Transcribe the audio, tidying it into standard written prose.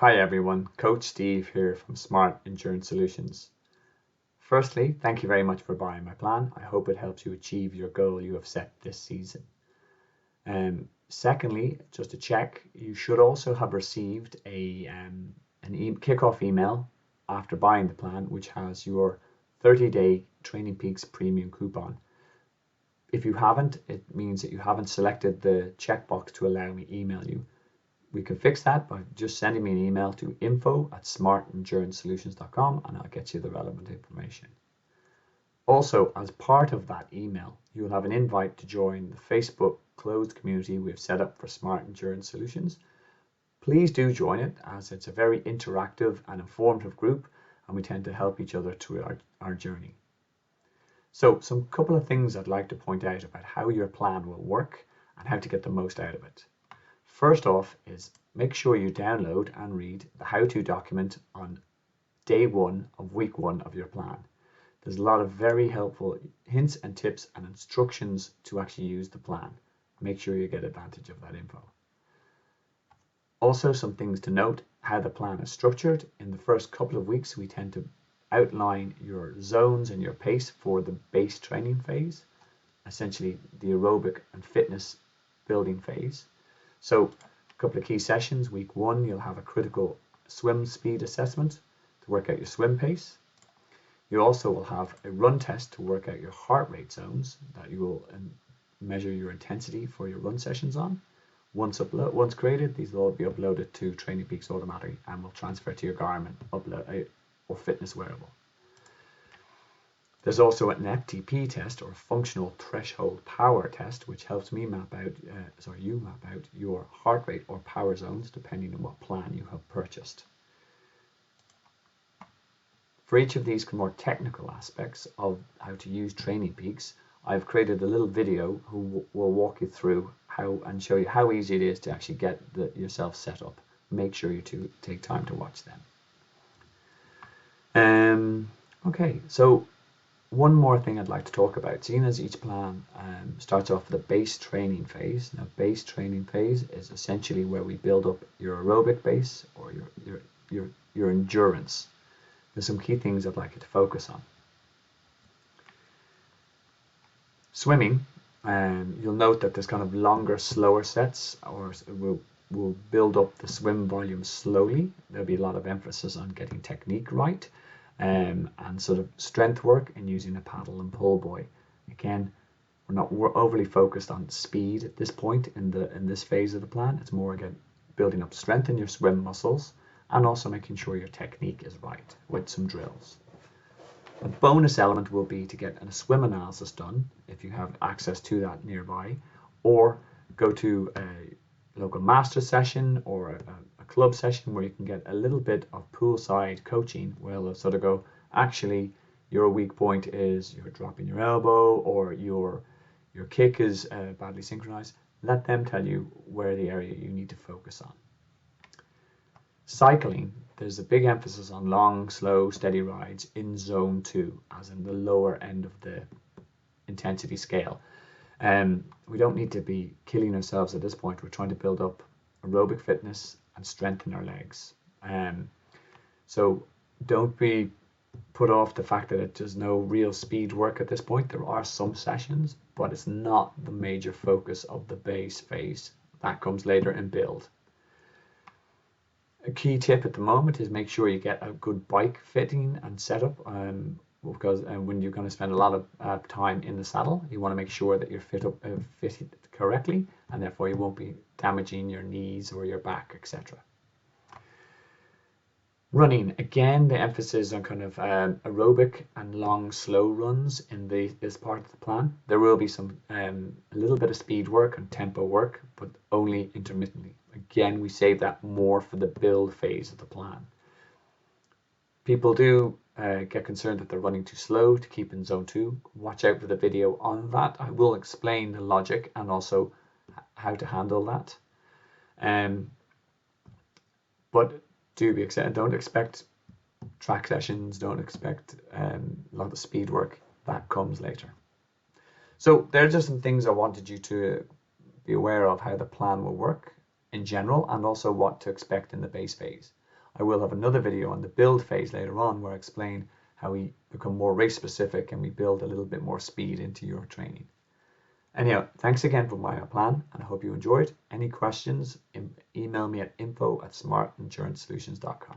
Hi everyone, Coach Steve here from Smart Endurance Solutions. Firstly, thank you very much for buying my plan. I hope it helps you achieve your goal you have set this season. Secondly, just to check, you should also have received an kickoff email after buying the plan, which has your 30-day Training Peaks premium coupon. If you haven't, it means that you haven't selected the checkbox to allow me to email you. We can fix that by just sending me an email to info@smartenduranceSolutions.com and I'll get you the relevant information. Also, as part of that email, you will have an invite to join the Facebook closed community we've set up for Smart Endurance Solutions. Please do join it, as it's a very interactive and informative group and we tend to help each other through our journey. So some couple of things I'd like to point out about how your plan will work and how to get the most out of it. First off is make sure you download and read the how-to document on day 1 of week 1 of your plan. There's a lot of very helpful hints and tips and instructions to actually use the plan. Make sure you get advantage of that info. Also, some things to note: how the plan is structured. In the first couple of weeks, we tend to outline your zones and your pace for the base training phase, essentially the aerobic and fitness building phase. So a couple of key sessions. Week 1, you'll have a critical swim speed assessment to work out your swim pace. You also will have a run test to work out your heart rate zones that you will measure your intensity for your run sessions on. Once created, these will all be uploaded to Training Peaks automatically and will transfer to your Garmin or fitness wearable. There's also an FTP test, or functional threshold power test, which helps me map out your heart rate or power zones depending on what plan you have purchased. For each of these more technical aspects of how to use Training Peaks, I've created a little video who will walk you through how and show you how easy it is to actually get yourself set up. Make sure you take time to watch them. Okay, so one more thing I'd like to talk about, seeing as each plan starts off with a base training phase. Now, base training phase is essentially where we build up your aerobic base or your endurance. There's some key things I'd like you to focus on. Swimming, you'll note that there's kind of longer, slower sets, or we'll build up the swim volume slowly. There'll be a lot of emphasis on getting technique right. And sort of strength work and using a paddle and pull buoy. Again, we're overly focused on speed at this point in this phase of the plan. It's more again building up strength in your swim muscles and also making sure your technique is right with some drills. A bonus element will be to get a swim analysis done if you have access to that nearby, or go to a local master session or a club session where you can get a little bit of poolside coaching where they'll sort of go, actually your weak point is you're dropping your elbow or your kick is badly synchronized. Let them tell you where the area you need to focus on. Cycling, there's a big emphasis on long, slow, steady rides in zone 2, as in the lower end of the intensity scale. We don't need to be killing ourselves at this point. We're trying to build up aerobic fitness and strengthen our legs. So don't be put off the fact that there's no real speed work at this point. There are some sessions, but it's not the major focus of the base phase. That comes later in build. A key tip at the moment is make sure you get a good bike fitting and setup, because when you're going to spend a lot of time in the saddle, you want to make sure that you're fitted correctly, and therefore you won't be damaging your knees or your back, etc. Running, again, the emphasis on kind of aerobic and long, slow runs in this part of the plan. There will be some a little bit of speed work and tempo work, but only intermittently. Again, we save that more for the build phase of the plan. People do get concerned that they're running too slow to keep in zone 2. Watch out for the video on that. I will explain the logic and also how to handle that. But don't expect track sessions, don't expect a lot of speed work. That comes later. So there are just some things I wanted you to be aware of how the plan will work in general and also what to expect in the base phase. I will have another video on the build phase later on where I explain how we become more race specific and we build a little bit more speed into your training. Anyhow, thanks again for my plan, and I hope you enjoyed. Any questions, email me at info@smartendurancesolutions.com.